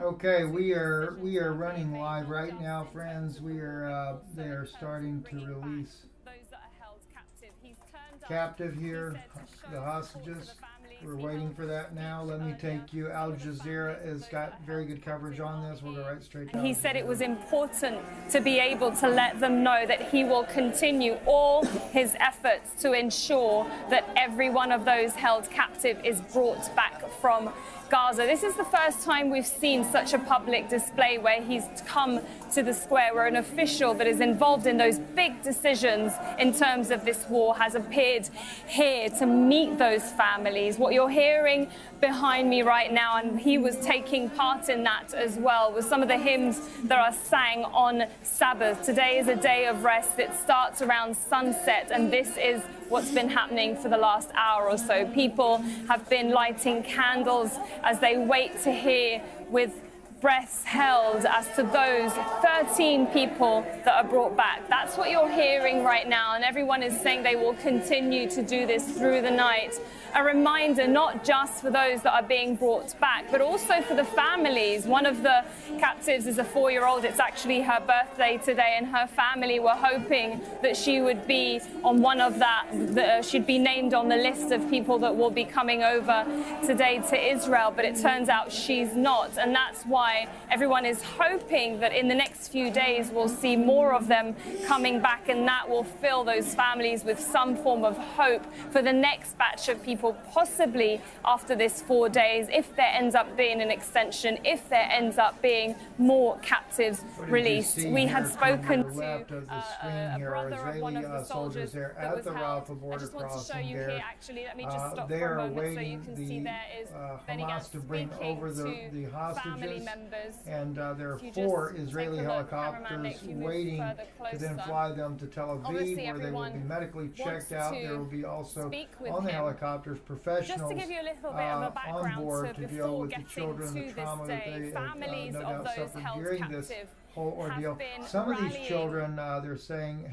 Okay, we are running live right now, friends. We are they are starting to release captive here, the hostages. We're waiting for that now. Let me take you. Al Jazeera has got very good coverage on this. We'll go right straight to Al Jazeera. He said it was important to be able to let them know that he will continue all his efforts to ensure that every one of those held captive is brought back from Gaza. This is the first time we've seen such a public display where he's come to the square, where an official that is involved in those big decisions in terms of this war has appeared here to meet those families. What you're hearing behind me right now, and he was taking part in that as well, was some of the hymns that are sang on Sabbath. Today is a day of rest. It starts around sunset, and this is what's been happening for the last hour or so. People have been lighting candles as they wait to hear with breaths held as to those 13 people that are brought back. That's what you're hearing right now, and everyone is saying they will continue to do this through the night. A reminder not just for those that are being brought back, but also for the families. One of the captives is a 4-year-old. It's actually her birthday today, and her family were hoping that she would be on one of she'd be named on the list of people that will be coming over today to Israel, but it turns out she's not, and that's why everyone is hoping that in the next few days we'll see more of them coming back, and that will fill those families with some form of hope for the next batch of people, possibly after this 4 days, if there ends up being an extension, if there ends up being more captives released. We had spoken to a brother of one of the soldiers that was held. I just want to show you here, actually. Let me just stop for a moment so you can see there is Hamas to bring over the hostages, members. and there are 4 Israeli helicopters waiting to then fly them to Tel Aviv, where they will be medically checked out. There will be also on the helicopters professionals just to give you a little bit of a background on board to deal with the children, the trauma that they no doubt suffered during this whole ordeal. Some of these children, they're saying,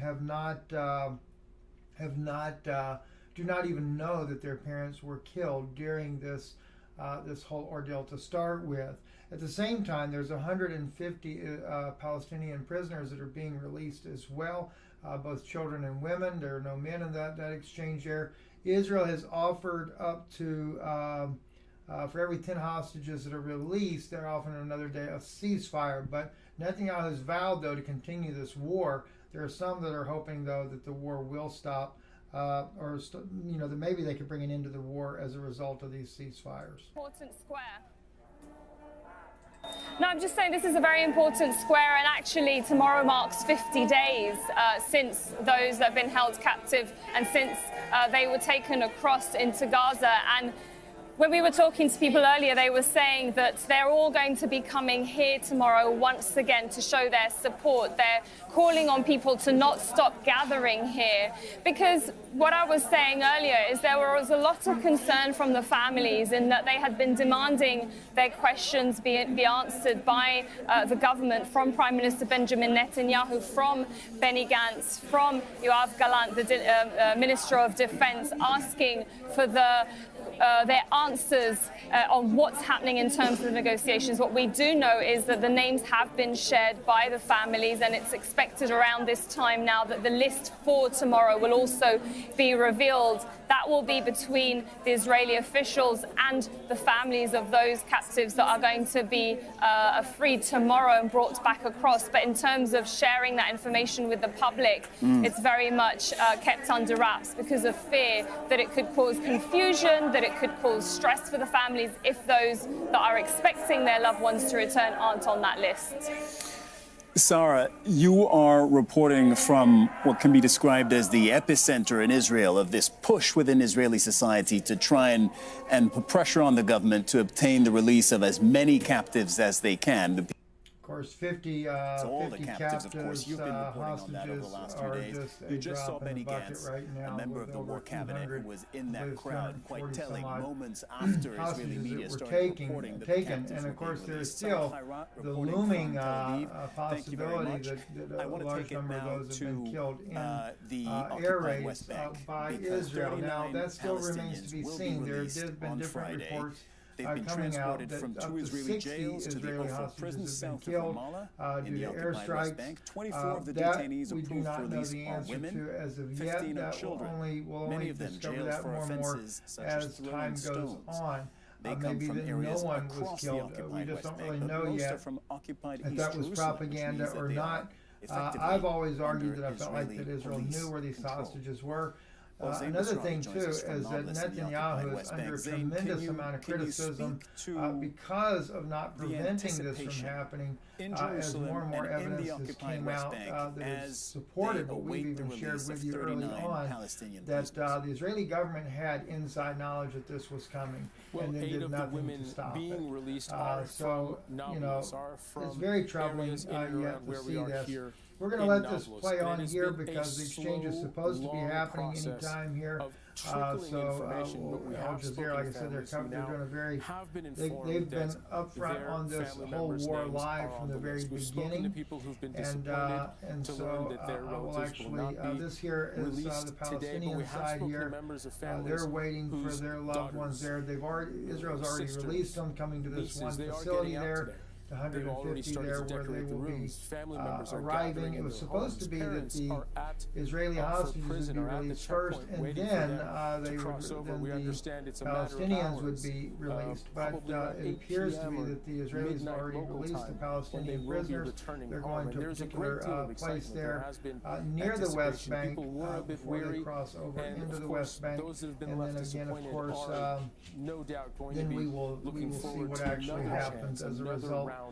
do not even know that their parents were killed during this whole ordeal to start with. At the same time, there's 150 Palestinian prisoners that are being released as well, both children and women. There are no men in that exchange there. Israel has offered up to, for every 10 hostages that are released, they're offering another day of ceasefire. But Netanyahu has vowed, though, to continue this war. There are some that are hoping, though, that the war will stop, that maybe they could bring an end to the war as a result of these ceasefires. Important square. No, I'm just saying this is a very important square, and actually tomorrow marks 50 days since those that have been held captive and since they were taken across into Gaza. And when we were talking to people earlier, they were saying that they're all going to be coming here tomorrow once again to show their support. They're calling on people to not stop gathering here, because what I was saying earlier is there was a lot of concern from the families in that they had been demanding their questions be answered by the government, from Prime Minister Benjamin Netanyahu, from Benny Gantz, from Yoav Gallant, the Minister of Defense, asking for their answers on what's happening in terms of the negotiations. What we do know is that the names have been shared by the families, and it's expected around this time now that the list for tomorrow will also be revealed. That will be between the Israeli officials and the families of those captives that are going to be freed tomorrow and brought back across. But in terms of sharing that information with the public, it's very much kept under wraps because of fear that it could cause confusion, that it could cause stress for the families if those that are expecting their loved ones to return aren't on that list. Sarah, you are reporting from what can be described as the epicenter in Israel of this push within Israeli society to try and put pressure on the government to obtain the release of as many captives as they can. Of course, 50 captives, of course, you've been reporting on that over the last few days. You just saw Benny Gantz, a member of the war cabinet, who was in that crowd, quite telling moments after Israeli media started reporting that the captives and of course, were being there's released. still the looming possibility that a large number of those have been killed in air raids by Israel. Now, that still remains to be seen. There have been different reports They've been coming out transported that from up two to Israeli 60 jails to the Israeli Offa prison hostages have south been of killed Ramallah in due the to occupied West airstrikes. Bank. 24 of the That detainees we do approved for not know release the are answer women. to as of 15 yet. are That children. we'll Many only of them discover jailed that for more and more offenses such as as throwing time goes stones. on. They come Maybe from that no areas one was across the killed. We occupied just West don't Bank, really but know most yet are from occupied if East that was Jerusalem, which propaganda means that or they not. are effectively I've always argued under that I felt like Israeli that Israel police knew where these control. hostages were. Zain Another Basravi thing, joins too, us is from that Nablus in the occupied Netanyahu is West under a Bank. Zain, tremendous amount of can you criticism speak to because of not the preventing this from anticipation happening. in As Jerusalem more and more and in the evidence has occupied came West out Bank that has as supported they what we've await the even shared release with of you early 39 on, Palestinian that prisoners. the Israeli government had inside knowledge that this was coming Well, and then 8 did of the nothing women to stop being it. released are So, from you know, Nablus, are from it's very troubling areas in and yet around to where see we are this. here. We're going to in let this Nablus. play And on it has here been a because the exchange is slow, supposed to be long happening process anytime here. of trickling information, but we Al have Jazeera, spoken like I to said, they're families who now doing a very. have been They've informed been that upfront their on this family whole members' war names live are from on the the very list. We've spoken to beginning. people who've been And disappointed to so learn that their I will relatives will not actually, be this here is released the today, but we Palestinian have side spoken to here. members of families They're waiting for whose their loved ones there. daughters, They've already, Israel's already sisters, released them coming to this nieces, one they are facility getting out there. today. The They've already 150 started there to where they decorate the will be rooms. Family members are arriving. gathering It in was their supposed to homes. be that Parents the are at Israeli for hostages would prison be or at the released first, checkpoint and waiting then for them they to would, cross over. then We the understand it's a matter of Palestinians would hours, be released. But probably around it 8 appears to p.m. be or that the Israelis have midnight already local released the time Palestinian when they will be prisoners. returning They're home. going to And a there's a particular great deal of place excitement. there There has been near the West anticipation. Bank People were a bit before they weary, cross over and into of the course, West Bank. those that have been And left then again, of disappointed course, are no doubt going to then be we will looking see forward what to actually another happens chance, as a another result round of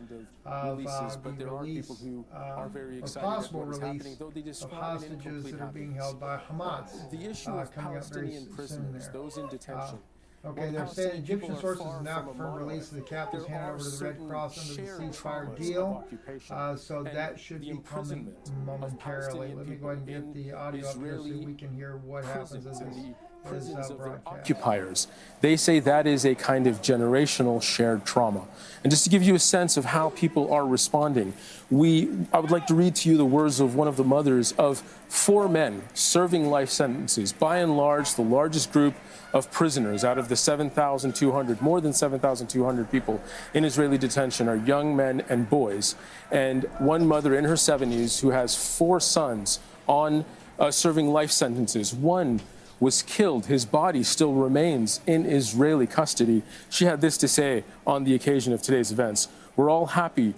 releases. But the there are release people who are very or excited possible at what is release happening, though they of describe an hostages incomplete that are being happiness. held by Hamas. The issue of coming up very Palestinian soon prisoners, there. those in detention. Okay, While they're saying Palestinian people Egyptian are sources far have now from a confirmed monolith, release of the captives there handed are over to the Red certain Cross under the shared ceasefire traumas of deal. occupation So and that should the be coming imprisonment of momentarily. Palestinian Let me go ahead and people get the in audio up here so Israeli we can hear what happens as prisons this and the is prisons of their broadcast. occupiers. They say that is a kind of generational shared trauma. And just to give you a sense of how people are responding, I would like to read to you the words of one of the mothers of 4 men serving life sentences. By and large, the largest group of prisoners out of the 7,200, more than 7,200 people in Israeli detention are young men and boys. And one mother in her 70s who has 4 sons on serving life sentences. One was killed. His body still remains in Israeli custody. She had this to say on the occasion of today's events: "We're all happy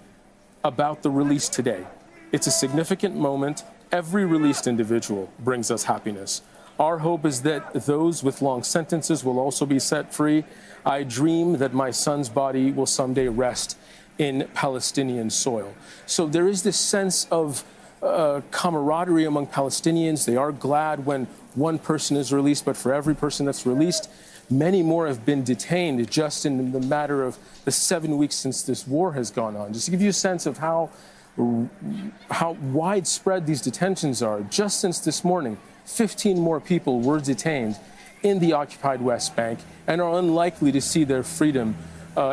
about the release today. It's a significant moment. Every released individual brings us happiness. Our hope is that those with long sentences will also be set free. I dream that my son's body will someday rest in Palestinian soil." So there is this sense of camaraderie among Palestinians. They are glad when one person is released, but for every person that's released, many more have been detained just in the matter of the 7 weeks since this war has gone on. Just to give you a sense of how widespread these detentions are, just since this morning, 15 more people were detained in the occupied West Bank and are unlikely to see their freedom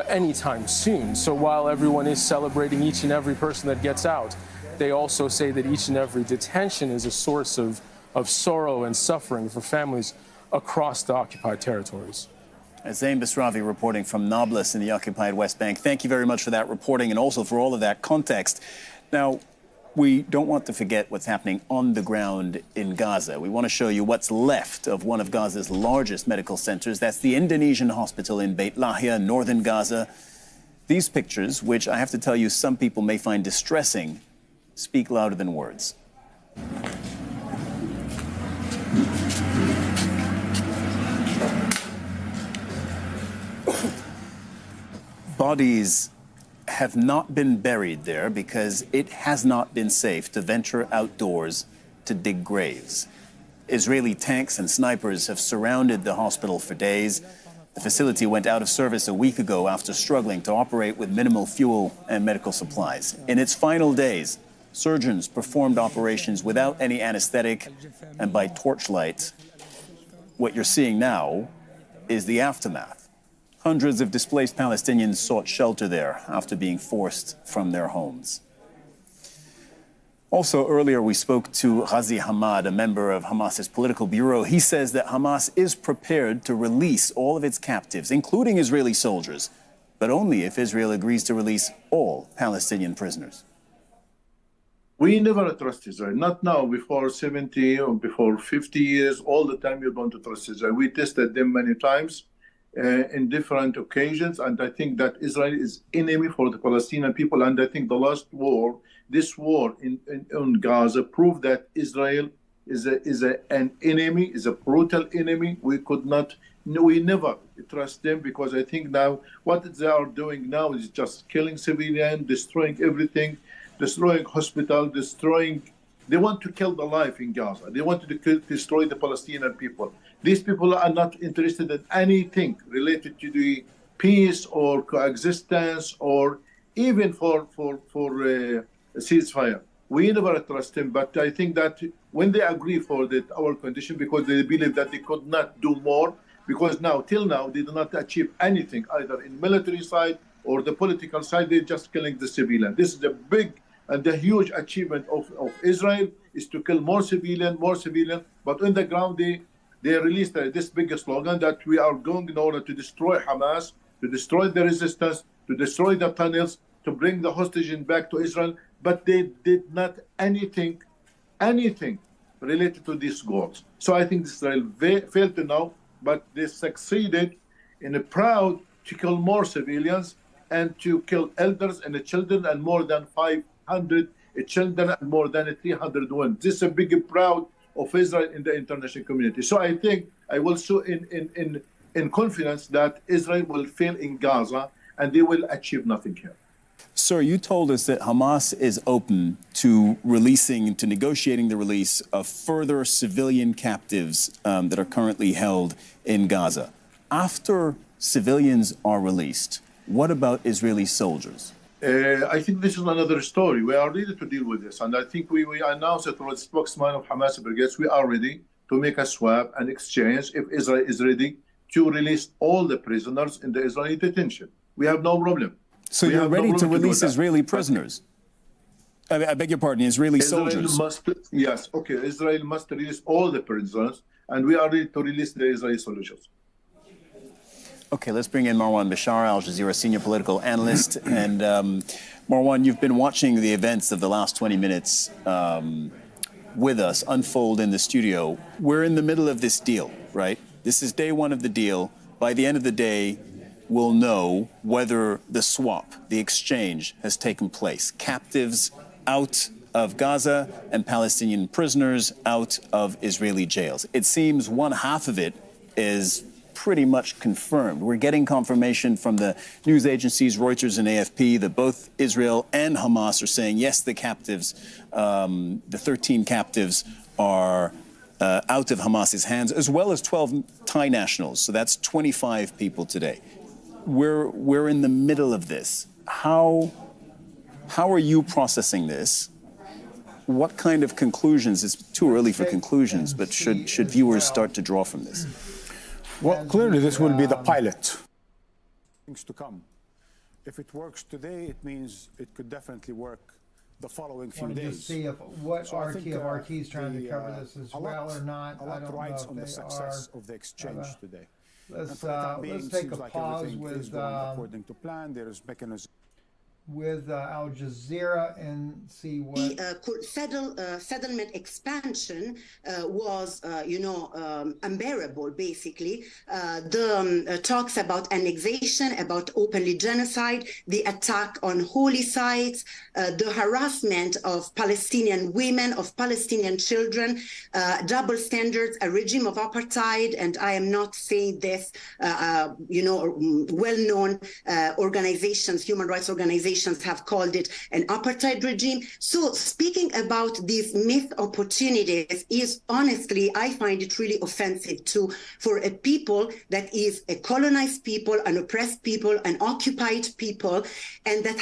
anytime soon. So while everyone is celebrating each and every person that gets out, they also say that each and every detention is a source of sorrow and suffering for families across the occupied territories. Zain Basravi reporting from Nablus in the occupied West Bank. Thank you very much for that reporting and also for all of that context. Now, we don't want to forget what's happening on the ground in Gaza. We want to show you what's left of one of Gaza's largest medical centers. That's the Indonesian hospital in Beit Lahia, northern Gaza. These pictures, which I have to tell you some people may find distressing, speak louder than words. Bodies have not been buried there because it has not been safe to venture outdoors to dig graves. Israeli tanks and snipers have surrounded the hospital for days. The facility went out of service a week ago after struggling to operate with minimal fuel and medical supplies. In its final days, surgeons performed operations without any anesthetic and by torchlight. What you're seeing now is the aftermath. Hundreds of displaced Palestinians sought shelter there after being forced from their homes. Also, earlier we spoke to Ghazi Hamad, a member of Hamas's political bureau. He says that Hamas is prepared to release all of its captives, including Israeli soldiers, but only if Israel agrees to release all Palestinian prisoners. We never trust Israel, not now, before 70 or before 50 years, all the time you're going to trust Israel. We tested them many times in different occasions, and I think that Israel is enemy for the Palestinian people, and I think the last war, this war in Gaza proved that Israel is an enemy, is a brutal enemy. We never trust them, because I think now what they are doing now is just killing civilians, destroying everything, destroying hospital, they want to kill the life in Gaza. They want to destroy the Palestinian people. These people are not interested in anything related to the peace or coexistence or even for ceasefire. We never trust them, but I think that when they agree for our condition, because they believe that they could not do more, because till now, they did not achieve anything, either in military side or the political side. They're just killing the civilian. This is the big and the huge achievement of Israel, is to kill more civilian, but on the ground, they released this big slogan that we are going in order to destroy Hamas, to destroy the resistance, to destroy the tunnels, to bring the hostages back to Israel, but they did not anything related to these goals. So I think Israel failed to know, but they succeeded in a proud to kill more civilians and to kill elders and the children, and more than 500 children and more than 300 women. This is a big proud of Israel in the international community. So I think I will show in confidence that Israel will fail in Gaza and they will achieve nothing here. Sir, you told us that Hamas is open to negotiating the release of further civilian captives that are currently held in Gaza. After civilians are released, what about Israeli soldiers? I think this is another story. We are ready to deal with this. And I think we announced it through the spokesman of Hamas brigades. We are ready to make a swap and exchange if Israel is ready to release all the prisoners in the Israeli detention. We have no problem. So you're ready to release Israeli prisoners? I beg your pardon, Israeli soldiers? Yes, okay. Israel must release all the prisoners, and we are ready to release the Israeli soldiers. Okay, let's bring in Marwan Bashar, Al Jazeera senior political analyst. And Marwan, you've been watching the events of the last 20 minutes with us unfold in the studio. We're in the middle of this deal, right? This is day one of the deal. By the end of the day, we'll know whether the swap, the exchange, has taken place. Captives out of Gaza and Palestinian prisoners out of Israeli jails. It seems one half of it is pretty much confirmed. We're getting confirmation from the news agencies Reuters and AFP that both Israel and Hamas are saying, yes, the captives, the 13 captives are out of Hamas's hands, as well as 12 Thai nationals. So that's 25 people today. We're in the middle of this. How are you processing this? What kind of conclusions? It's too early for conclusions, but should viewers start to draw from this? Well, clearly this will be the pilot. Things to come. If it works today, it means it could definitely work the following few days. Just see if RT is trying to cover this as well or not. A lot rides on the success of the exchange today. Let's take a pause with according to plan. There is mechanism with Al Jazeera and see what the settlement expansion was, unbearable. Basically, the talks about annexation, about openly genocide, the attack on holy sites, the harassment of Palestinian women, of Palestinian children, double standards, a regime of apartheid, and I am not saying this. Well-known organizations, human rights organizations, have called it an apartheid regime. So speaking about these missed opportunities is honestly, I find it really offensive for a people that is a colonized people, an oppressed people, an occupied people, and that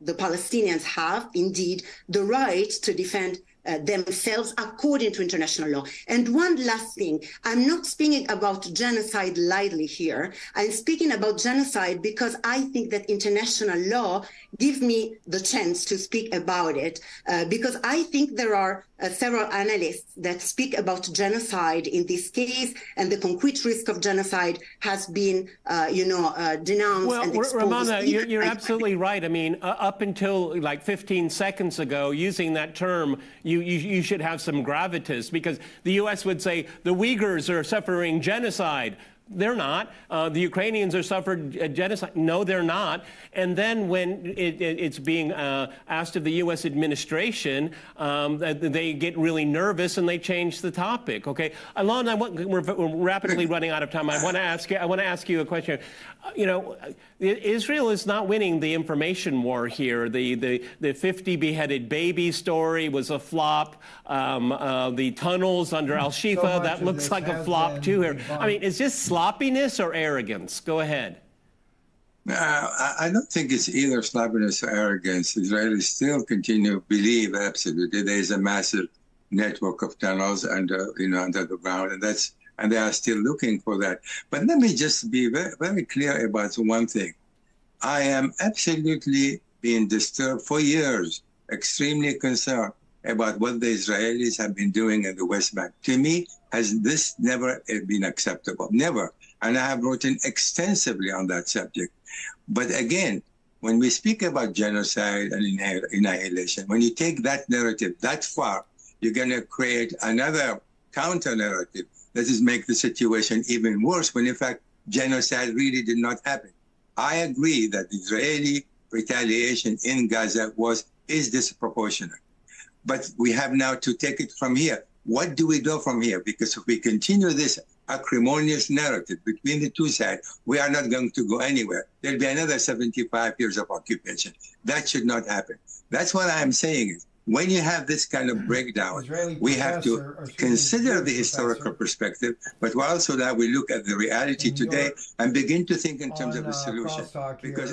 the Palestinians have indeed the right to defend themselves according to international law. And one last thing, I'm not speaking about genocide lightly here. I'm speaking about genocide because I think that international law gives me the chance to speak about it, because I think there are several analysts that speak about genocide in this case, and the concrete risk of genocide has been, denounced and exposed. Ramona, you're absolutely right. I mean, up until like 15 seconds ago, using that term, you should have some gravitas, because the U.S. would say the Uyghurs are suffering genocide. They're not. The Ukrainians are suffering genocide. No, they're not. And then when it's being asked of the U.S. administration, they get really nervous and they change the topic. Okay, Alon, we're rapidly running out of time. I want to ask you a question. Israel is not winning the information war here. The 50 beheaded baby story was a flop. The tunnels under Al-Shifa, that looks like a flop too here. I mean, is this sloppiness or arrogance? Go ahead. I don't think it's either sloppiness or arrogance. Israelis still continue to believe absolutely there is a massive network of tunnels under the ground, and they are still looking for that. But let me just be very, very clear about one thing. I am absolutely being disturbed for years, extremely concerned about what the Israelis have been doing in the West Bank. To me, has this never been acceptable? Never. And I have written extensively on that subject. But again, when we speak about genocide and annihilation, when you take that narrative that far, you're going to create another counter-narrative that is make the situation even worse, when in fact genocide really did not happen. I agree that the Israeli retaliation in Gaza is disproportionate. But we have now to take it from here. What do we do from here? Because if we continue this acrimonious narrative between the two sides, we are not going to go anywhere. There'll be another 75 years of occupation. That should not happen. That's what I'm saying is, when you have this kind of breakdown, we have to consider the historical perspective, but also that we look at the reality today and begin to think in terms of a solution. Because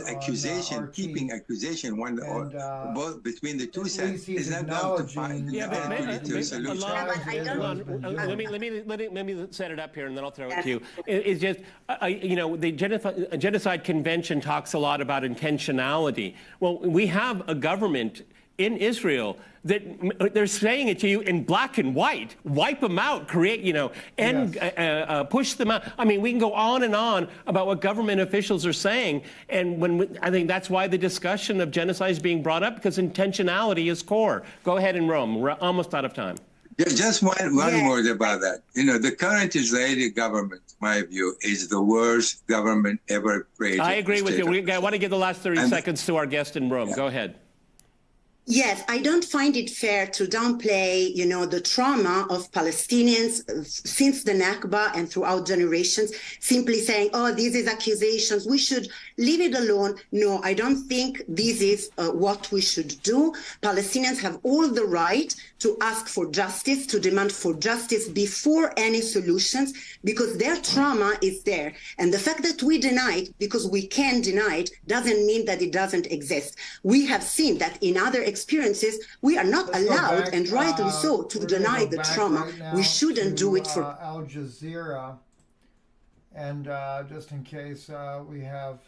keeping accusation both between the two sides is not going to find a solution. Let me set it up here, and then I'll throw it to you. It's just, the Genocide Convention talks a lot about intentionality. Well, we have a government in Israel that they're saying it to you in black and white. Wipe them out, push them out. I mean, we can go on and on about what government officials are saying. And I think that's why the discussion of genocide is being brought up, because intentionality is core. Go ahead and Rome. We're almost out of time. Just one word about that. The current Israeli government, in my view, is the worst government ever created. I agree with you. I want to give the last 30 seconds to our guest in Rome. Go ahead. Yes, I don't find it fair to downplay, the trauma of Palestinians since the Nakba and throughout generations, simply saying, oh, this is accusations, we should leave it alone. No, I don't think this is what we should do. Palestinians have all the right to ask for justice, to demand for justice before any solutions, because their trauma is there. And the fact that we deny it, because we can deny it, doesn't mean that it doesn't exist. We have seen that in other experiences, we are not allowed, and rightly so, to deny the trauma. We shouldn't do it for Al Jazeera. And just in case we have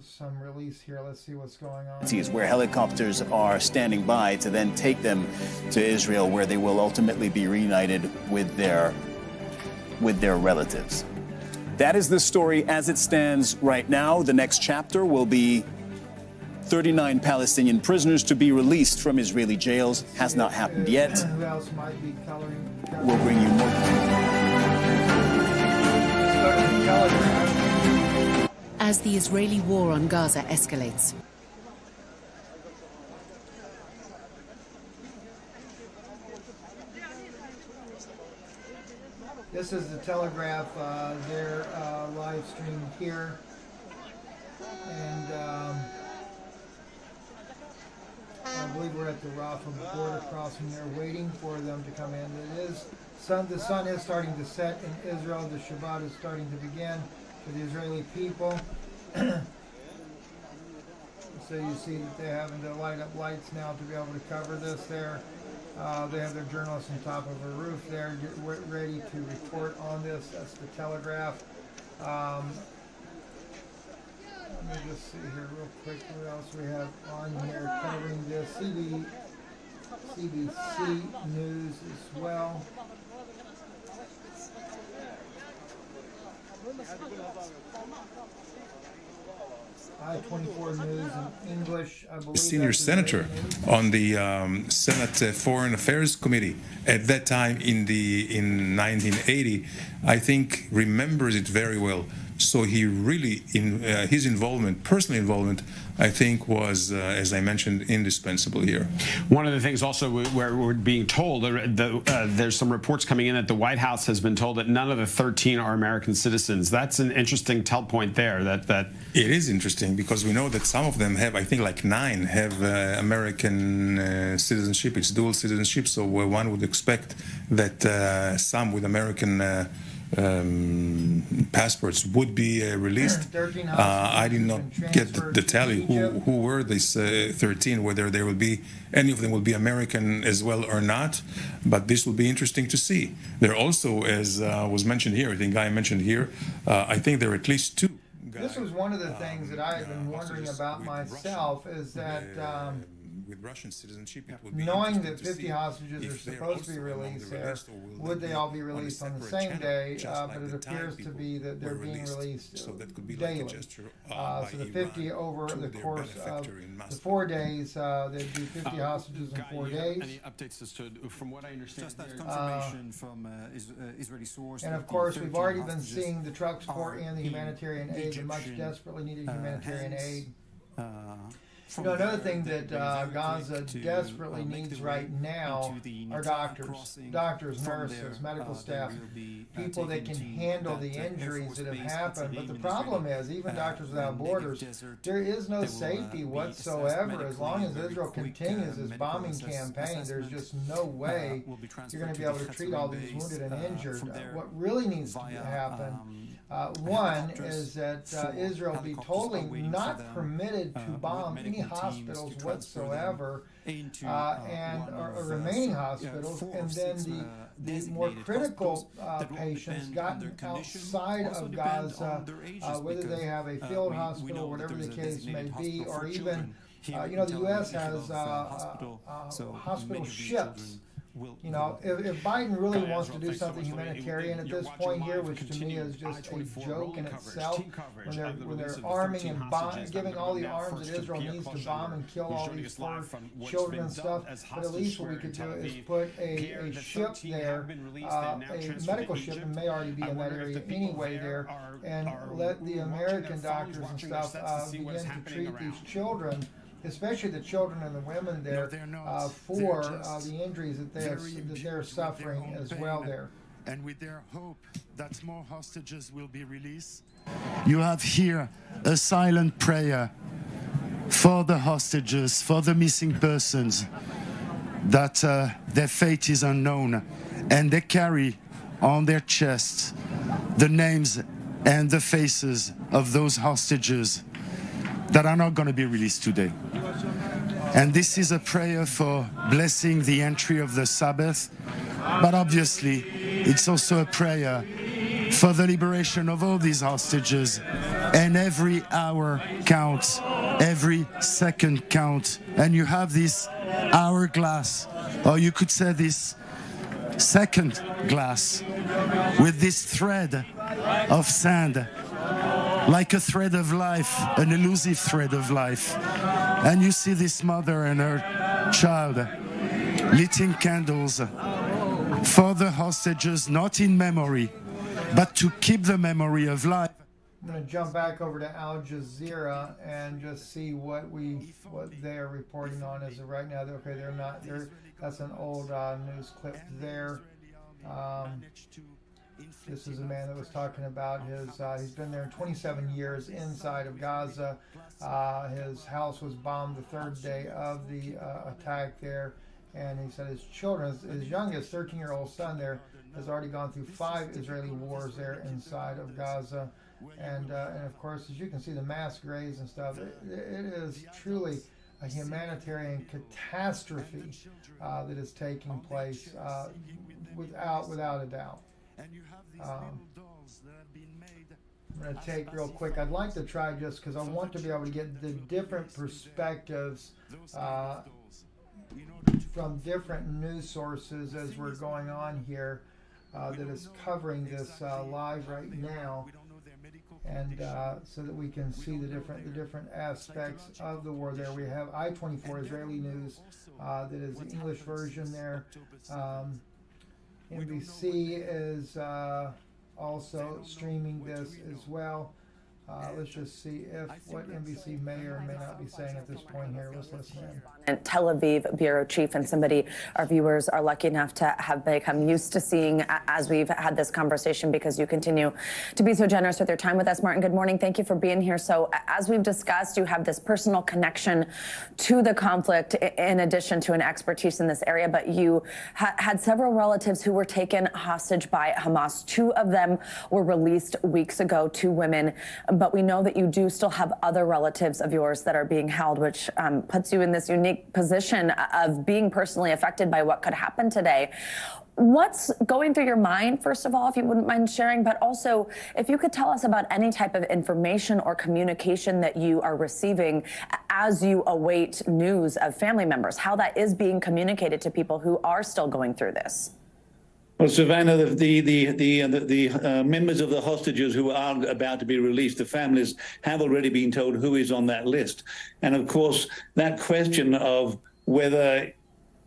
some release here, let's see what's going on. Is where helicopters are standing by to then take them to Israel, where they will ultimately be reunited with their relatives. That is the story as it stands right now. The next chapter will be 39 Palestinian prisoners to be released from Israeli jails. Has not happened yet. Who else might be coloring? We'll bring you more. As the Israeli war on Gaza escalates. This is the Telegraph, their live stream here. And I believe we're at the Rafah border crossing there, waiting for them to come in. The sun is starting to set in Israel. The Shabbat is starting to begin for the Israeli people. So you see that they're having to light up lights now to be able to cover this there. They have their journalists on top of a roof there, ready to report on this. That's the Telegraph. Let me just see here real quick what else we have on here covering this. CBC News as well. I-24 News in English, I believe. Senior senator on the Senate Foreign Affairs Committee at that time in 1980, I think remembers it very well. So he really, his involvement, personal involvement, I think was, as I mentioned, indispensable here. One of the things also where we're being told, there's some reports coming in that the White House has been told that none of the 13 are American citizens. That's an interesting tell point there. That it is interesting because we know that some of them have, I think like 9 have American citizenship. It's dual citizenship, so one would expect that some with American passports would be released. I did not get the tally who were these 13, whether there will be any of them will be American as well or not, but this will be interesting to see. There also, as was mentioned here, I think Guy mentioned here, I think there are at least 2. This was one of the things that I had been wondering about myself, is that with Russian citizenship, it would be knowing that 50 hostages are supposed to be released there, would they all be released on the same day? But it appears to be that they're being released daily. So the 50 over the course of the 4 days, there'd be 50 hostages in 4 days. Any updates as to, from what I understand, just that confirmation from Israeli source. And of course, we've already been seeing the trucks pour in the humanitarian aid, the much desperately needed humanitarian aid. You know, another thing that Gaza desperately needs right now are doctors, nurses, medical staff, people that can handle the injuries that have happened. But the problem is, even Doctors Without Borders, there is no safety whatsoever. As long as Israel continues this bombing campaign, there's just no way you're going to be able to treat all these wounded and injured. What really needs to happen, one, is that Israel be totally not permitted to bomb any hospitals whatsoever, and remaining hospitals, and then the more critical patients gotten outside of Gaza, whether they have a field hospital, whatever the case may be, or even, you know, the U.S. has hospital ships. You know, if Biden really wants to do something humanitarian at this point here, which to me is just a joke in itself, when they're arming and giving all the arms that Israel needs to bomb and kill all these poor children and stuff, but at least what we could do is put a ship there, a medical ship, and may already be in that area anyway there, and let the American doctors and stuff begin to treat these children, especially the children and the women there, for the injuries that they're suffering as well there. And with their hope that more hostages will be released, you have here a silent prayer for the hostages, for the missing persons, that their fate is unknown, and they carry on their chests the names and the faces of those hostages that are not going to be released today. And this is a prayer for blessing the entry of the Sabbath, but obviously it's also a prayer for the liberation of all these hostages, and every hour counts, every second counts, and you have this hourglass, or you could say this second glass, with this thread of sand, like a thread of life, an elusive thread of life. And you see this mother and her child lighting candles for the hostages, not in memory, but to keep the memory of life. I'm going to jump back over to Al Jazeera and just see what they're reporting on as of right now. Okay, that's an old news clip there. This is a man that was talking about he's been there 27 years inside of Gaza. His house was bombed the 3rd day of the attack there, and he said his children, his youngest 13-year-old son there, has already gone through 5 Israeli wars there inside of Gaza. And of course, as you can see, the mass graves and stuff, it is truly a humanitarian catastrophe that is taking place without a doubt. I'm going to take real quick. I'd like to try just because I want to be able to get the different perspectives from different news sources as we're going on here that is covering this live right now, and so that we can see the different aspects of the war. There we have I-24 Israeli news that is the English version there. NBC is also streaming this as well. Let's just see what NBC may or may not be saying at this point here. Let's listen in. And Tel Aviv bureau chief and somebody our viewers are lucky enough to have become used to seeing as we've had this conversation, because you continue to be so generous with your time with us. Martin, good morning. Thank you for being here. So as we've discussed, you have this personal connection to the conflict in addition to an expertise in this area, but you had several relatives who were taken hostage by Hamas. 2 of them were released weeks ago, 2 women. But we know that you do still have other relatives of yours that are being held, which puts you in this unique position of being personally affected by what could happen today. What's going through your mind, first of all, if you wouldn't mind sharing, but also if you could tell us about any type of information or communication that you are receiving as you await news of family members, how that is being communicated to people who are still going through this. Well, Savannah, the members of the hostages who are about to be released, the families have already been told who is on that list. And of course, that question of whether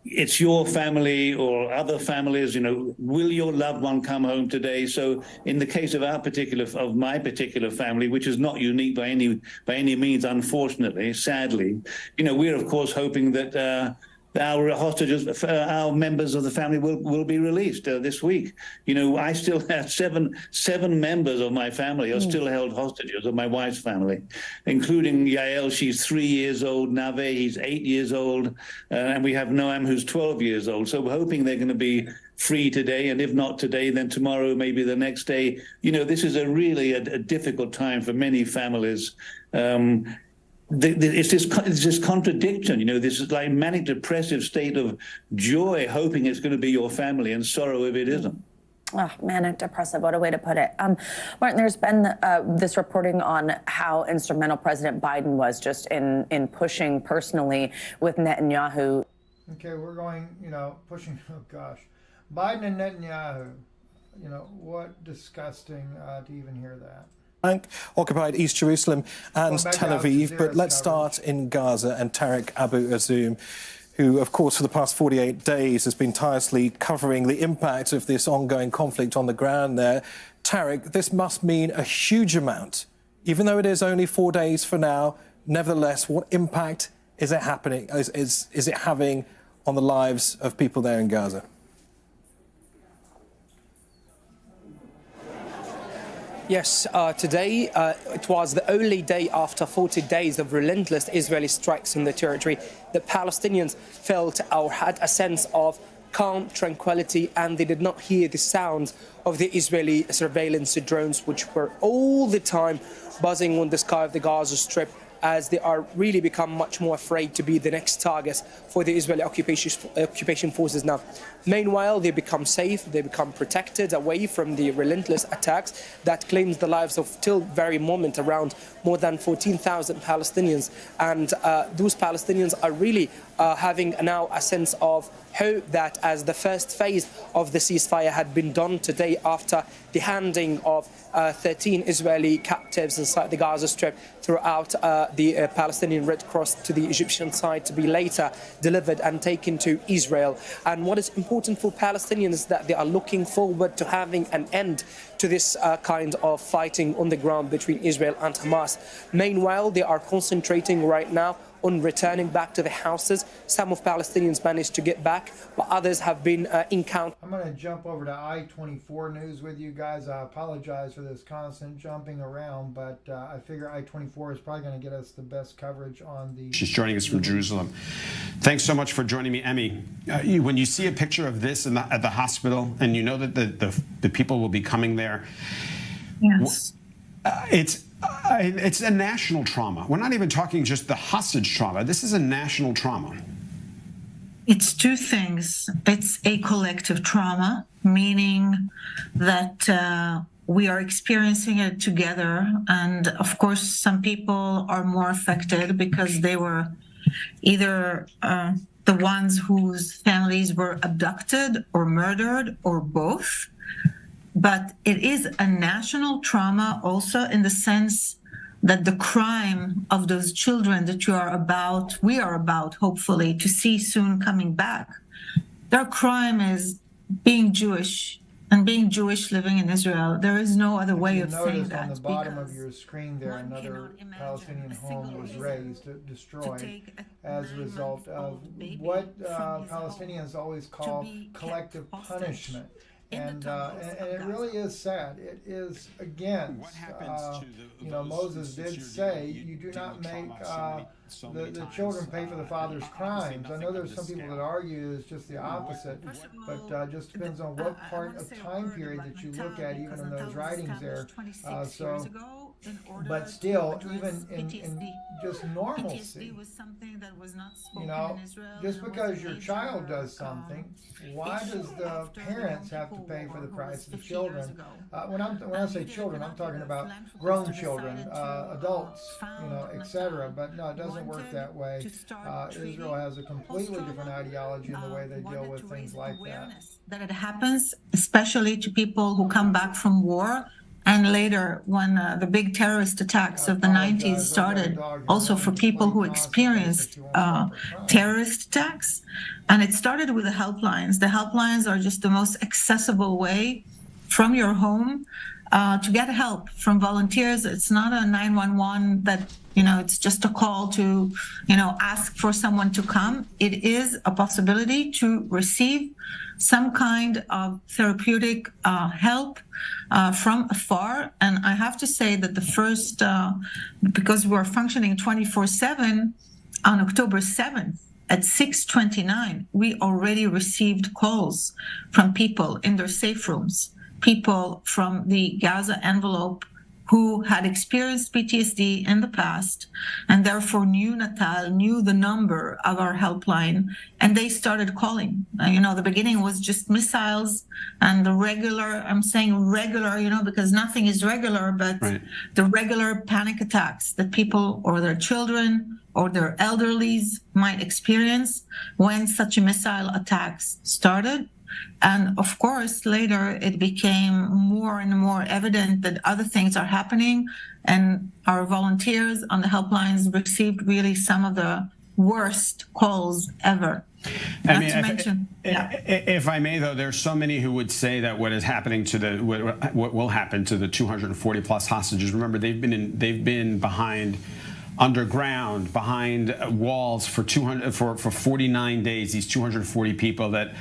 it's your family or other families, will your loved one come home today? So in the case of my particular family, which is not unique by any means, unfortunately, sadly, we're of course hoping that our hostages, our members of the family will be released this week. I still have seven members of my family are still held hostages of my wife's family, including Yael. She's 3 years old. Nave, he's 8 years old. And we have Noam, who's 12 years old. So we're hoping they're going to be free today. And if not today, then tomorrow, maybe the next day. This is really a difficult time for many families. It's this contradiction, this is like manic depressive state of joy, hoping it's going to be your family, and sorrow if it isn't. Oh, manic depressive, what a way to put it. Martin, there's been this reporting on how instrumental President Biden was just in pushing personally with Netanyahu. Okay, we're going, pushing, oh gosh. Biden and Netanyahu, what disgusting to even hear that. Occupied East Jerusalem and Tel Aviv, but let's start in Gaza and Tariq Abu Azum, who, of course, for the past 48 days has been tirelessly covering the impact of this ongoing conflict on the ground there. Tariq, this must mean a huge amount, even though it is only 4 days for now. Nevertheless, what impact is it having on the lives of people there in Gaza? Yes, today it was the only day after 40 days of relentless Israeli strikes in the territory that Palestinians felt or had a sense of calm, tranquility, and they did not hear the sounds of the Israeli surveillance drones, which were all the time buzzing on the sky of the Gaza Strip, as they are really become much more afraid to be the next targets for the Israeli occupation forces now. Meanwhile, they become safe, they become protected away from the relentless attacks that claims the lives of, till very moment, around more than 14,000 Palestinians. And those Palestinians are really having now a sense of hope that as the first phase of the ceasefire had been done today after the handing of 13 Israeli captives inside the Gaza Strip throughout the Palestinian Red Cross to the Egyptian side to be later delivered and taken to Israel. And what is important for Palestinians is that they are looking forward to having an end to this kind of fighting on the ground between Israel and Hamas. Meanwhile, they are concentrating right now on returning back to the houses. Some of Palestinians managed to get back, but others have been encountered. I'm going to jump over to I-24 news with you guys. I apologize for this constant jumping around, but I figure I-24 is probably going to get us the best coverage on the... She's joining us from Jerusalem. Thanks so much for joining me, Emmy. When you see a picture of this at the hospital, and you know that the people will be coming there, yes, It's a national trauma. We're not even talking just the hostage trauma. This is a national trauma. It's two things. It's a collective trauma, meaning that we are experiencing it together. And of course, some people are more affected because they were either the ones whose families were abducted or murdered or both. But it is a national trauma also in the sense that the crime of those children that we are about, hopefully, to see soon coming back, their crime is being Jewish and being Jewish living in Israel. There is no other way of saying that. On the bottom of your screen there, another Palestinian home was destroyed as a result of what Palestinians always call collective punishment. And it really is sad. It is against, Moses did say, you do not make the children pay for the father's crimes. I know there's some people that argue it's just the opposite, but just depends on what part of time period that you look at, even in those writings there. But still, even in just normalcy, just because your child does something, why does the parents have to pay for the price of the children? When I say children, I'm talking about grown children, adults, etc. But no, it doesn't work that way. Israel has a completely different ideology in the way they deal with things like that. That it happens, especially to people who come back from war. And later, when the big terrorist attacks of the 90s started, also for people who experienced terrorist attacks. And it started with the helplines. The helplines are just the most accessible way from your home to get help from volunteers. It's not a 911 that, it's just a call to, ask for someone to come. It is a possibility to receive some kind of therapeutic help from afar. And I have to say that the first, because we're functioning 24/7, on October 7th at 6:29, we already received calls from people in their safe rooms, people from the Gaza envelope who had experienced PTSD in the past and therefore knew the number of our helpline, and they started calling. The beginning was just missiles and the regular, I'm saying regular, because nothing is regular, but the regular panic attacks that people or their children or their elderlies might experience when such a missile attacks started. And of course, later it became more and more evident that other things are happening, and our volunteers on the helplines received really some of the worst calls ever. If I may, though, there's so many who would say that what is happening to what will happen to the 240 plus hostages. Remember, they've been behind underground, behind walls for 49 days. These 240 people that.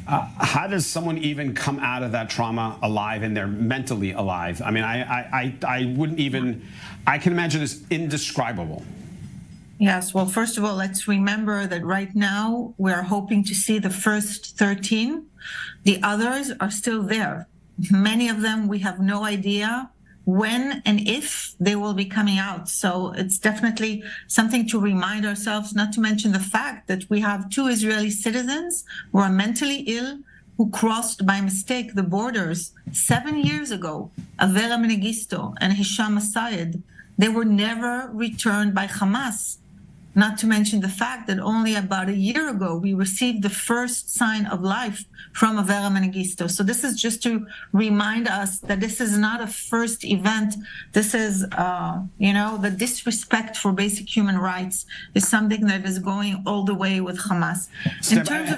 How does someone even come out of that trauma alive, and they're mentally alive? I mean, I wouldn't even, I can imagine it's indescribable. Yes, well, first of all, let's remember that right now we're hoping to see the first 13. The others are still there. Many of them, we have no idea when and if they will be coming out. So it's definitely something to remind ourselves, not to mention the fact that we have 2 Israeli citizens who are mentally ill, who crossed by mistake the borders 7 years ago, Avera Mengistu and Hisham Asayed. They were never returned by Hamas. Not to mention the fact that only about a year ago, we received the first sign of life from Avera Mengistu. So this is just to remind us that this is not a first event. This is, the disrespect for basic human rights is something that is going all the way with Hamas.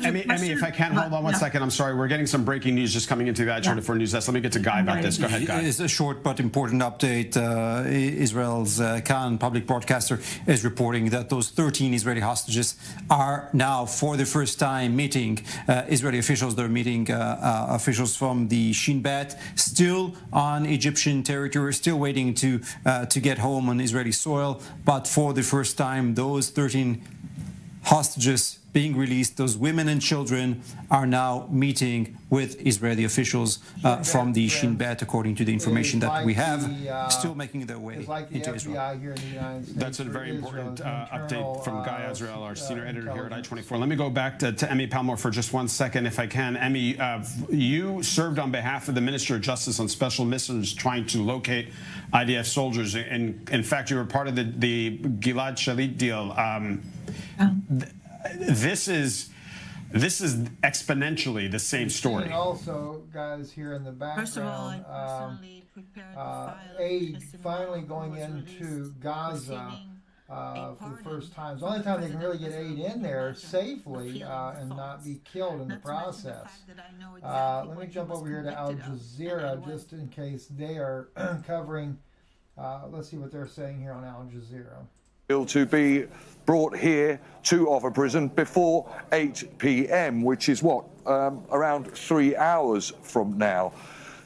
Emmy, if I can, hold on one second. I'm sorry. We're getting some breaking news just coming into that 24 News Desk. Let me get to Guy about this. Go ahead, Guy. It's a short but important update. Israel's Khan public broadcaster is reporting that those 13 Israeli hostages are now, for the first time, meeting Israeli officials. They're meeting officials from the Shin Bet, still on Egyptian territory, still waiting to get home on Israeli soil. But for the first time, those 13 hostages being released. Those women and children are now meeting with Israeli officials from the Shin Bet, according to the information that we have, still making their way into Israel. Here in the United States. That's a very important update from Guy Azrael, our senior editor here at I-24. Let me go back to Emmy Palmore for just 1 second, if I can. Emmy, you served on behalf of the Minister of Justice on special missions trying to locate IDF soldiers. And in fact, you were part of the Gilad Shalit deal. This is exponentially the same story. Also, guys, here in the background, First of all, I personally prepared aid finally going into Gaza for the first time. It's the only time they can really get aid in there safely and not be killed in the process. Let me jump over here to Al Jazeera just in case they are covering. Let's see what they're saying here on Al Jazeera. To be brought here to Offa prison before 8 p.m., which is what, around 3 hours from now.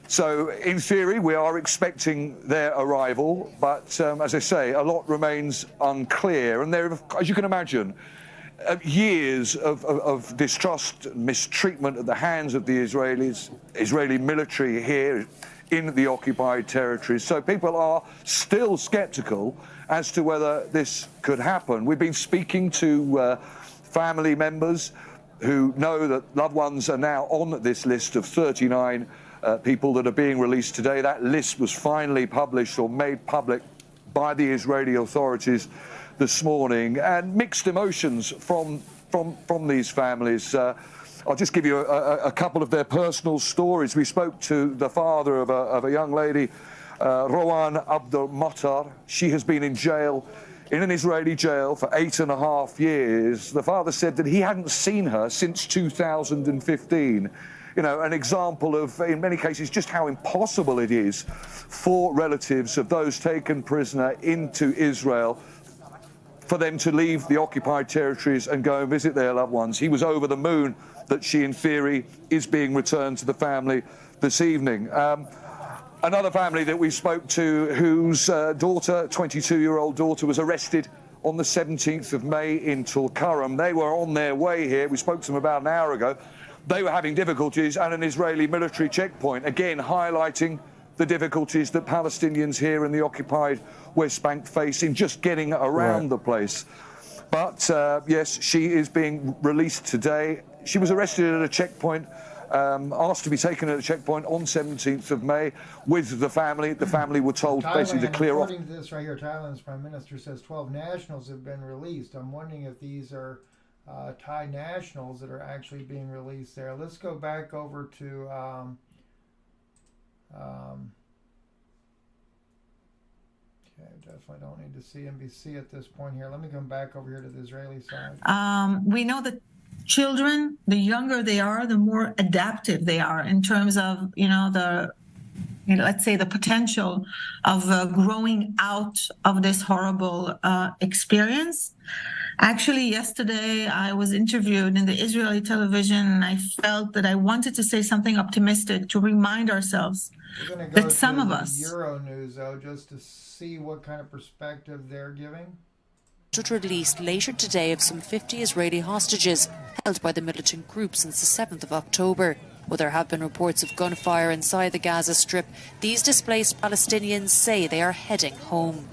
So in theory, we are expecting their arrival, but as I say, a lot remains unclear. And there, as you can imagine, years of distrust, mistreatment at the hands of the Israeli military here in the occupied territories. So people are still skeptical as to whether this could happen. We've been speaking to family members who know that loved ones are now on this list of 39 people that are being released today. That list was finally published or made public by the Israeli authorities this morning, and mixed emotions from these families. I'll just give you a couple of their personal stories. We spoke to the father of a young lady, Rowan Abdul Matar. She has been in jail, in an Israeli jail, for 8.5 years. The father said that he hadn't seen her since 2015. You know, an example of, in many cases, just how impossible it is for relatives of those taken prisoner into Israel for them to leave the occupied territories and go and visit their loved ones. He was over the moon that she, in theory, is being returned to the family this evening. Another family that we spoke to, whose daughter, 22-year-old daughter, was arrested on the 17th of May in Tulkarem. They were on their way here. We spoke to them about an hour ago. They were having difficulties at an Israeli military checkpoint, again highlighting the difficulties that Palestinians here in the occupied West Bank face in just getting around the place. But yes, she is being released today. She was arrested at a checkpoint, asked to be taken at a checkpoint on 17th of May with the family. The family were told basically to clear off. According to this right here, Thailand's Prime Minister says 12 nationals have been released. I'm wondering if these are Thai nationals that are actually being released there. Let's go back over to okay, definitely don't need to see NBC at this point here. Let me come back over here to the Israeli side. We know that children, the younger they are, the more adaptive they are in terms of, let's say the potential of growing out of this horrible experience. Actually, yesterday I was interviewed in the Israeli television, and I felt that I wanted to say something optimistic to remind ourselves that some of us. Euro News, though, just to see what kind of perspective they're giving. Released later today of some 50 Israeli hostages held by the militant group since the 7th of October. While there have been reports of gunfire inside the Gaza Strip, these displaced Palestinians say they are heading home.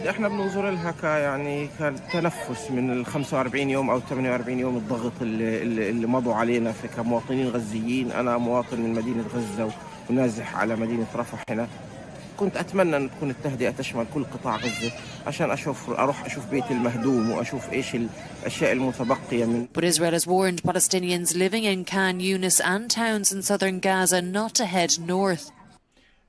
احنا بننظر لها يعني كتنفس من ال 45 يوم او 48 يوم الضغط اللي مضوا علينا كمواطنين غزيين. انا مواطن من مدينه غزه ونازح على مدينه رفح هنا. كنت اتمنى ان تكون التهدئه تشمل كل قطاع غزه عشان اروح اشوف بيتي المهدوم واشوف ايش الاشياء المتبقيه من. But Israel has warned Palestinians living in Khan Yunis and towns in southern Gaza not to head north.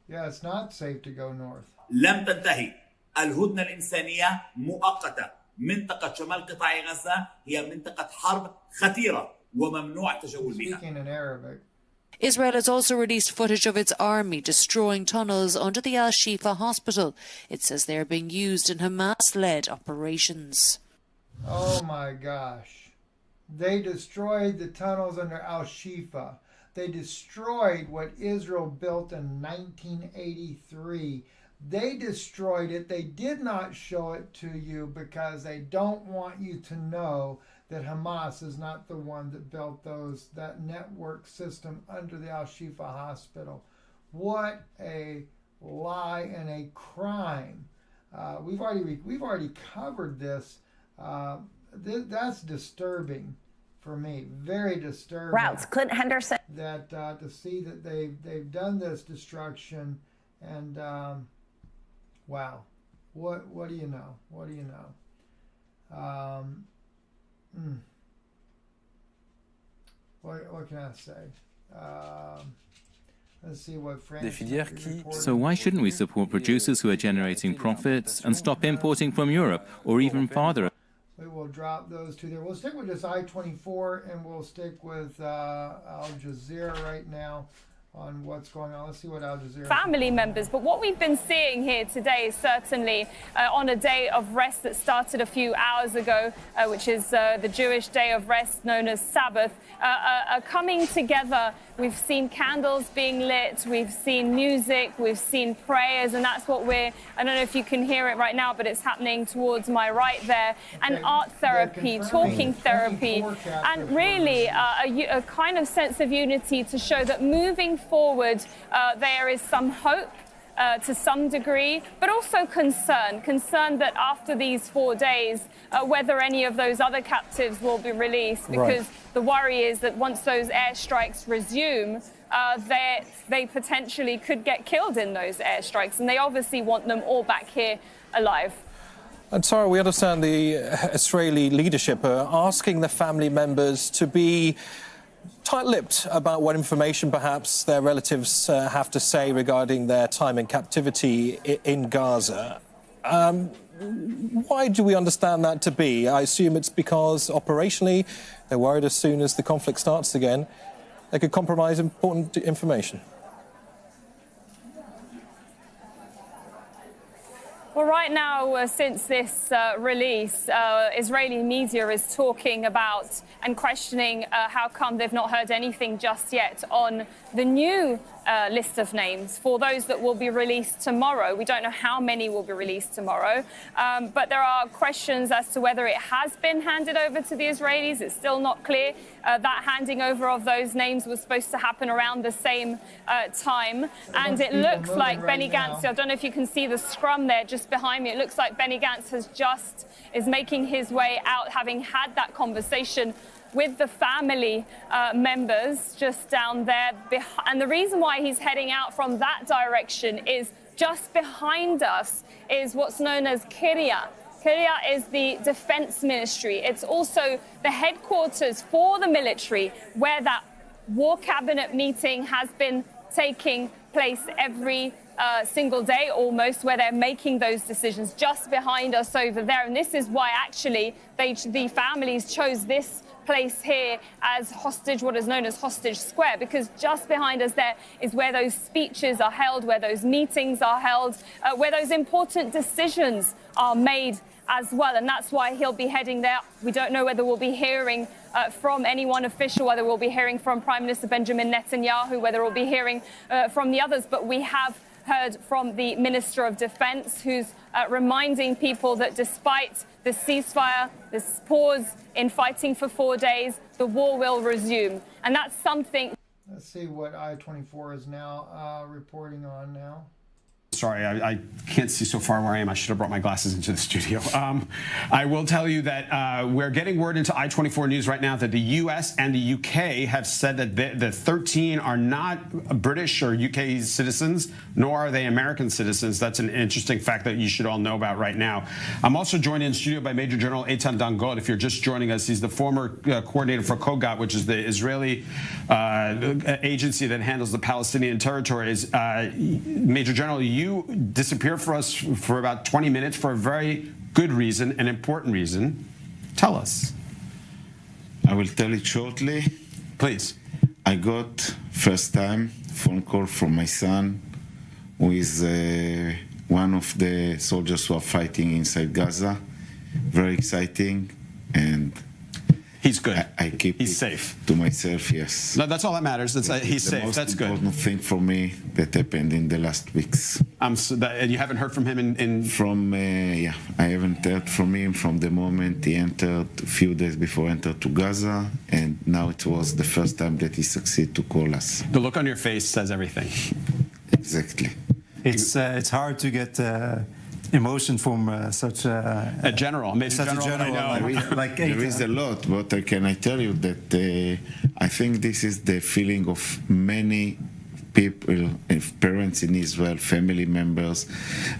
Yeah, it's not safe to go north. لم تنتهي الهدنة الإنسانية مؤقتة. منطقة شمال قطاع غزة هي منطقة حرب خطيرة وممنوع التجول بها. Speaking in Arabic. Israel has also released footage of its army destroying tunnels under the Al-Shifa hospital. It says they are being used in Hamas-led operations. Oh my gosh. They destroyed the tunnels under Al-Shifa. They destroyed what Israel built in 1983. They destroyed it. They did not show it to you because they don't want you to know that Hamas is not the one that built that network system under the Al-Shifa hospital. What a lie and a crime. We've already covered this. That's disturbing for me. Very disturbing. Routes. Clint Henderson. That to see that they've done this destruction, and wow, what do you know? What do you know? What can I say? Let's see what So why shouldn't we support producers who are generating profits and stop importing from Europe or even farther? We will drop those two there. We'll stick with just I-24 and we'll stick with Al Jazeera right now on what's going on. Let's see what Al Jazeera... Family members, but what we've been seeing here today is certainly on a day of rest that started a few hours ago, which is the Jewish day of rest known as Sabbath, coming together. We've seen candles being lit, we've seen music, we've seen prayers, and that's what I don't know if you can hear it right now, but it's happening towards my right there, and art therapy, talking therapy, and really a kind of sense of unity to show that moving forward there is some hope to some degree, but also concern that after these 4 days, whether any of those other captives will be released, because the worry is that once those airstrikes resume, they potentially could get killed in those airstrikes, and they obviously want them all back here alive. And Sarah, we understand the Israeli leadership are asking the family members to be tight-lipped about what information perhaps their relatives have to say regarding their time in captivity in Gaza. Why do we understand that to be? I assume it's because operationally they're worried as soon as the conflict starts again, they could compromise important information. Well, right now, since this release, Israeli media is talking about and questioning how come they've not heard anything just yet on the new list of names for those that will be released tomorrow. We don't know how many will be released tomorrow, but there are questions as to whether it has been handed over to the Israelis. It's still not clear. That handing over of those names was supposed to happen around the same time, and it looks like Benny Gantz, I don't know if you can see the scrum there just behind me, it looks like Benny Gantz is making his way out, having had that conversation with the family members just down there. And the reason why he's heading out from that direction is just behind us is what's known as Kiryat. Kiryat is the defense ministry. It's also the headquarters for the military, where that war cabinet meeting has been taking place every single day almost, where they're making those decisions just behind us over there. And this is why actually the families chose this place here as what is known as Hostage Square, because just behind us there is where those speeches are held, where those meetings are held, where those important decisions are made as well. And that's why he'll be heading there. We don't know whether we'll be hearing from anyone official, whether we'll be hearing from Prime Minister Benjamin Netanyahu, whether we'll be hearing from the others, but we have heard from the Minister of Defense, who's reminding people that despite the ceasefire, this pause in fighting for 4 days, the war will resume. And that's something... Let's see what I-24 is now reporting on now. Sorry, I can't see so far where I am. I should have brought my glasses into the studio. I will tell you that we're getting word into I-24 News right now that the U.S. and the U.K. have said that the 13 are not British or U.K. citizens, nor are they American citizens. That's an interesting fact that you should all know about right now. I'm also joined in studio by Major General Eitan Dangot. If you're just joining us, he's the former coordinator for Kogat, which is the Israeli agency that handles the Palestinian territories. Major General, you disappeared for us for about 20 minutes for a very good reason, an important reason. Tell us. I will tell it shortly. Please. I got first time phone call from my son, who is one of the soldiers who are fighting inside Gaza. Very exciting, and He's good. He's safe. To myself, yes. No, that's all that matters. He's safe. That's good. The most important thing for me that happened in the last weeks. And you haven't heard from him in... I haven't heard from him from the moment he entered, a few days before entered to Gaza, and now it was the first time that he succeeded to call us. The look on your face says everything. Exactly. It's hard to get emotion from such a general. Maybe such general, a general. I know. There is a lot, but can I tell you that I think this is the feeling of many people, parents in Israel, family members,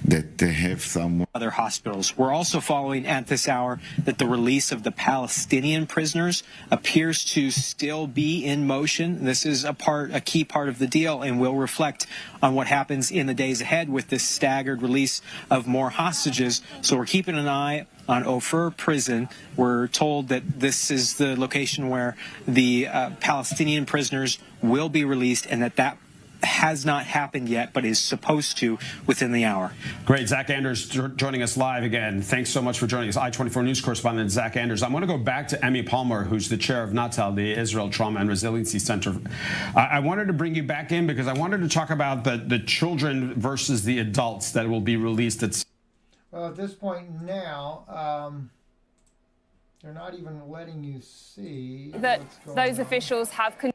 that have some other hospitals. We're also following at this hour that the release of the Palestinian prisoners appears to still be in motion. This is a key part of the deal, and will reflect on what happens in the days ahead with this staggered release of more hostages. So we're keeping an eye on Ofer prison. We're told that this is the location where the Palestinian prisoners will be released, and that has not happened yet, but is supposed to within the hour. Great. Zach Anders joining us live again. Thanks so much for joining us. I-24 News correspondent Zach Anders. I want to go back to Emmy Palmer, who's the chair of Natal, the Israel Trauma and Resiliency Center. I wanted to bring you back in because I wanted to talk about the children versus the adults that will be released at... Well, at this point now, they're not even letting you see that those officials have... to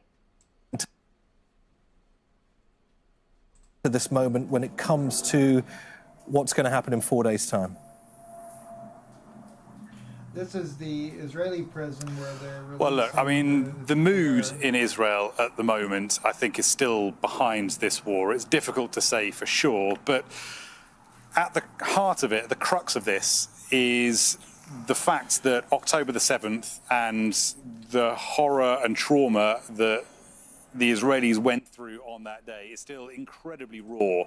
this moment when it comes to what's going to happen in 4 days' time? This is the Israeli prison where they're... Well, look, I mean, the mood in Israel at the moment, I think, is still behind this war. It's difficult to say for sure, but at the heart of it, the crux of this is the fact that October the 7th and the horror and trauma that the Israelis went through on that day is still incredibly raw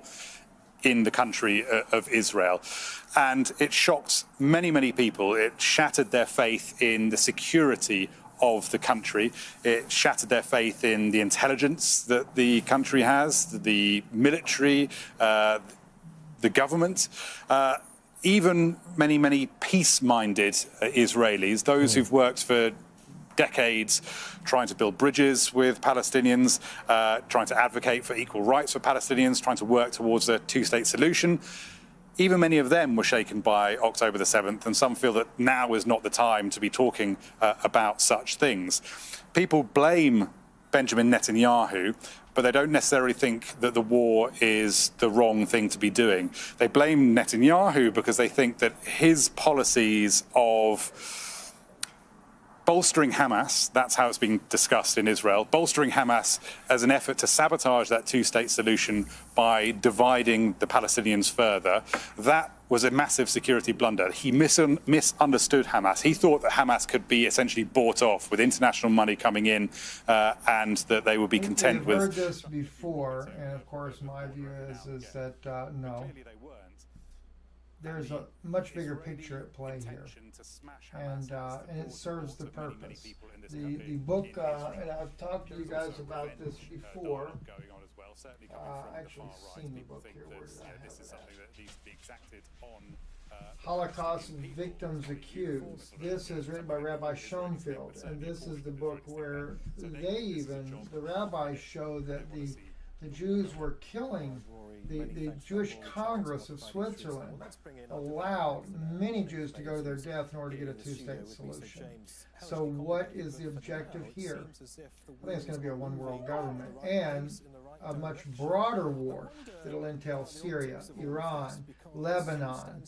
in the country of Israel. And it shocked many, many people. It shattered their faith in the security of the country. It shattered their faith in the intelligence that the country has, the military, the government. Even many, many peace-minded Israelis, those who've worked for decades trying to build bridges with Palestinians, trying to advocate for equal rights for Palestinians, trying to work towards a two-state solution. Even many of them were shaken by October the 7th, and some feel that now is not the time to be talking about such things. People blame Benjamin Netanyahu, but they don't necessarily think that the war is the wrong thing to be doing. They blame Netanyahu because they think that his policies of bolstering Hamas, that's how it's being discussed in Israel, bolstering Hamas as an effort to sabotage that two-state solution by dividing the Palestinians further, that was a massive security blunder. He misunderstood Hamas. He thought that Hamas could be essentially bought off with international money coming in and that they would be content with... We've heard this before, and of course my view is that no. There's a much bigger picture at play here, and it serves the purpose. The book, and I've talked to you guys about this before. I actually seen the book here. Where did I have it? Holocaust Victims Accused. This is written by Rabbi Schoenfeld, and this is the book where the rabbis show that the Jews were killing. The Jewish Congress of Switzerland allowed many Jews to go to their death in order to get a two-state solution. So what is the objective here? I think it's going to be a one-world government and a much broader war that will entail Syria, Iran, Lebanon,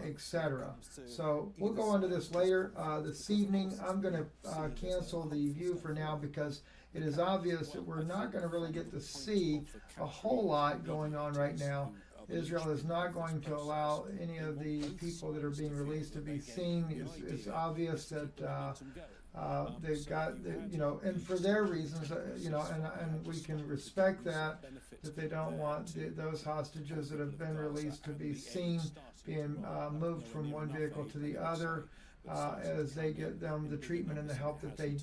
etc. So we'll go into this later this evening. I'm going to cancel the view for now because it is obvious that we're not going to really get to see a whole lot going on right now. Israel is not going to allow any of the people that are being released to be seen. It's obvious that they've got, and for their reasons, and we can respect that they don't want those hostages that have been released to be seen being moved from one vehicle to the other. As they get them the treatment and the help that they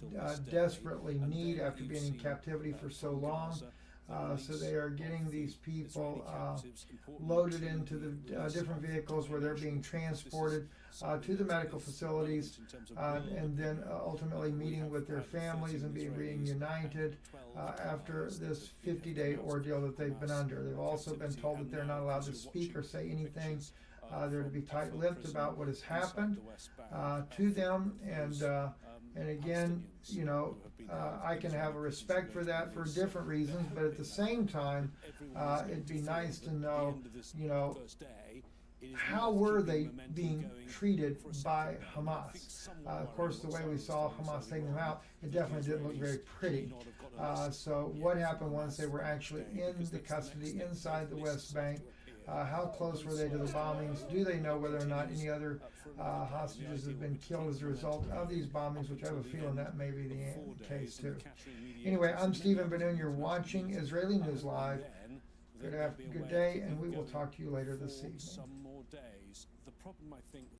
desperately need after being in captivity for so long. So they are getting these people loaded into the different vehicles where they're being transported. to the medical facilities, and then ultimately meeting with their families and being reunited after this 50-day ordeal that they've been under. They've also been told that they're not allowed to speak or say anything. They're to be tight-lipped about what has happened to them, and again, you know, I can have a respect for that for different reasons, but at the same time, it'd be nice to know, you know, how were they being treated by Hamas? Of course, the way we saw Hamas taking them out, it definitely didn't look very pretty. So what happened once they were actually in the custody inside the West Bank? How close were they to the bombings? Do they know whether or not any other hostages have been killed as a result of these bombings, which I have a feeling that may be the case too. Anyway, I'm Stephen Benoon. You're watching Israeli News Live. Good day, and we will talk to you later this evening.